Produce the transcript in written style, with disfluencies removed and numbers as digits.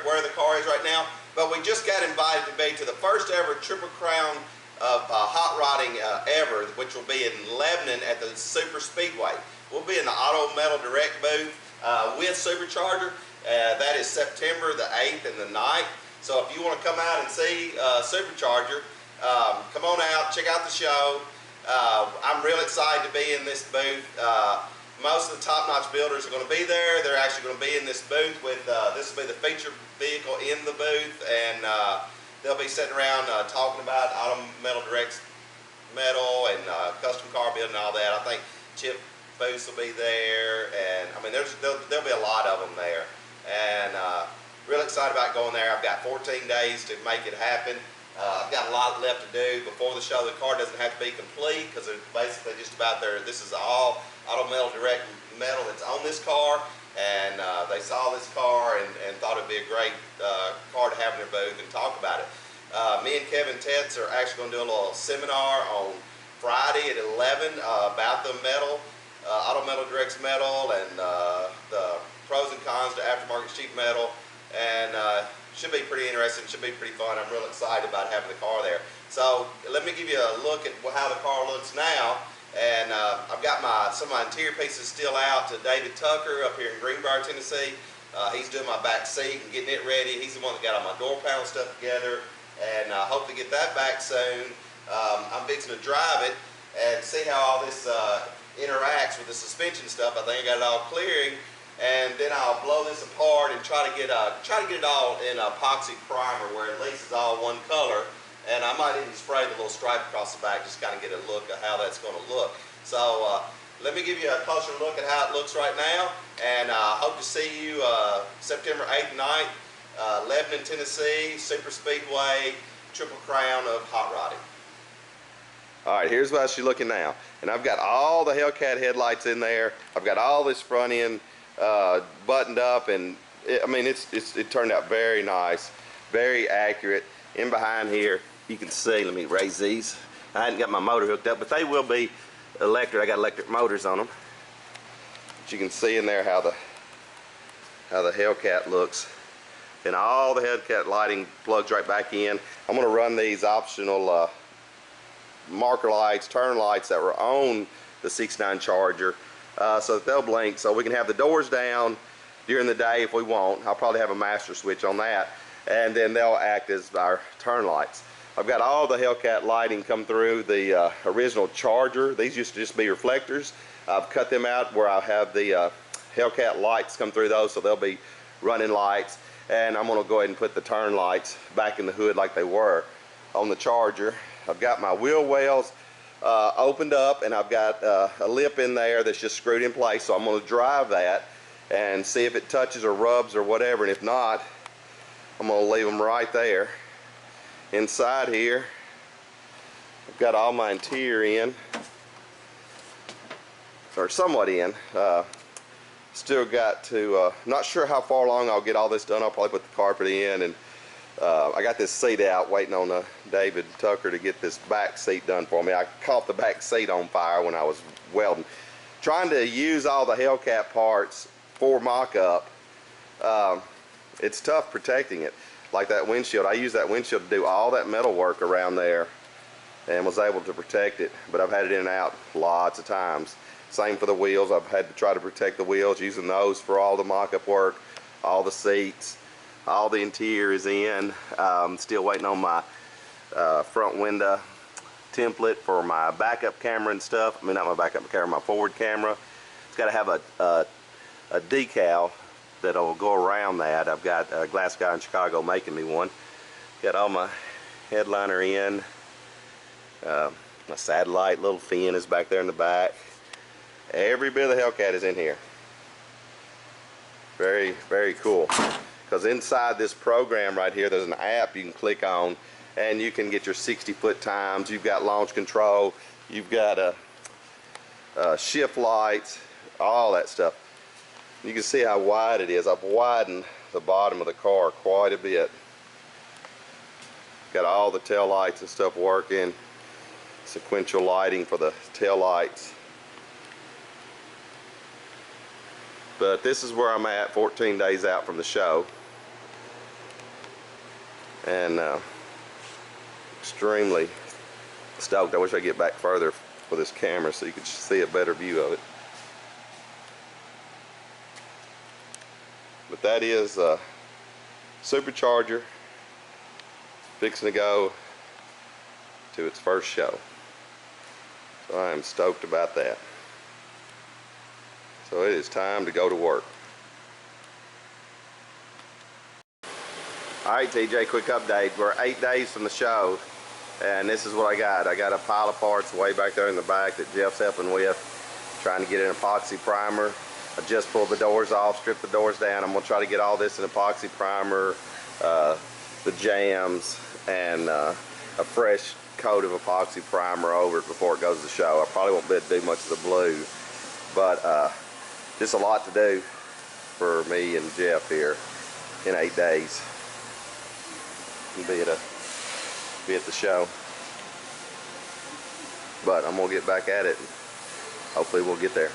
where the car is right now, but we just got invited to be to the first ever Triple Crown of hot rodding ever, which will be in Lebanon at the Super Speedway. We'll be in the Auto Metal Direct booth with SuperCharger. That is September the 8th and the 9th. So if you want to come out and see SuperCharger, come on out, check out the show. I'm real excited to be in this booth. Most of the top-notch builders are going to be there. They're actually going to be in this booth with, this will be the featured vehicle in the booth, and they'll be sitting around talking about Auto Metal Direct's metal and custom car building and all that. I think Chip booths will be there, and I mean there'll be a lot of them there, and real excited about going there. I've got 14 days to make it happen. I've got a lot left to do before the show. The car doesn't have to be complete because it's basically just about there. This is all Auto Metal Direct metal that's on this car, and they saw this car and thought it'd be a great car to have in their booth and talk about it. Me and Kevin Tetz are actually going to do a little seminar on Friday at 11 about the metal, Auto Metal Direct's metal, and the pros and cons to aftermarket sheet metal, and should be pretty interesting, should be pretty fun. I'm real excited about having the car there. So let me give you a look at how the car looks now. And I've got some of my interior pieces still out to David Tucker up here in Greenbrier, Tennessee. He's doing my back seat and getting it ready. He's the one that got all my door panel stuff together, and hope to get that back soon. I'm fixing to drive it and see how all this interacts with the suspension stuff. I think I got it all clearing, and then I'll blow this apart and try to get it all in epoxy primer where at least it's all one color. And I might even spray the little stripe across the back, just kind of get a look at how that's going to look. So let me give you a closer look at how it looks right now, and hope to see you September 8th and 9th, Lebanon, Tennessee, Super Speedway, Triple Crown of hot rodding. All right, here's how she's looking now. And I've got all the Hellcat headlights in there. I've got all this front end buttoned up, and it turned out very nice, very accurate. In behind here, you can see, let me raise these. I hadn't got my motor hooked up, but they will be electric. I got electric motors on them. But you can see in there how the Hellcat looks. And all the Hellcat lighting plugs right back in. I'm going to run these optional marker lights, turn lights that were on the 69 Charger so that they'll blink, so we can have the doors down during the day if we want. I'll probably have a master switch on that, and then they'll act as our turn lights. I've got all the Hellcat lighting come through the original Charger. These used to just be reflectors. I've cut them out where I have the Hellcat lights come through those, so they'll be running lights. And I'm going to go ahead and put the turn lights back in the hood like they were on the Charger. I've got my wheel wells opened up, and I've got a lip in there that's just screwed in place, so I'm going to drive that and see if it touches or rubs or whatever, and if not, I'm going to leave them right there. Inside here, I've got all my interior in, or somewhat in. Still got to, not sure how far along I'll get all this done. I'll probably put the carpet in, and I got this seat out waiting on David Tucker to get this back seat done for me. I caught the back seat on fire when I was welding. Trying to use all the Hellcat parts for mock-up, it's tough protecting it. Like that windshield, I used that windshield to do all that metal work around there and was able to protect it, but I've had it in and out lots of times. Same for the wheels. I've had to try to protect the wheels using those for all the mock-up work, all the seats, all the interior is in. Still waiting on my front window template for my backup camera and stuff. I mean, not my backup camera, my forward camera. It's got to have a decal that'll go around that. I've got a glass guy in Chicago making me one. Got all my headliner in. My satellite little fin is back there in the back. Every bit of the Hellcat is in here. Very, very cool. Because inside this program right here, there's an app you can click on, and you can get your 60-foot times. You've got launch control. You've got shift lights, all that stuff. You can see how wide it is. I've widened the bottom of the car quite a bit. Got all the tail lights and stuff working. Sequential lighting for the tail lights. But this is where I'm at 14 days out from the show. and extremely stoked. I wish I could get back further with this camera so you could see a better view of it. But that is SuperCharger fixing to go to its first show. So I am stoked about that. So it is time to go to work. Alright TJ, quick update. We're 8 days from the show, and this is what I got. I got a pile of parts way back there in the back that Jeff's helping with, trying to get an epoxy primer. I just pulled the doors off, stripped the doors down. I'm going to try to get all this in epoxy primer, the jams, and a fresh coat of epoxy primer over it before it goes to the show. I probably won't be able to do much of the blue, but just a lot to do for me and Jeff here in 8 days. Be at the show, but I'm gonna get back at it and hopefully we'll get there.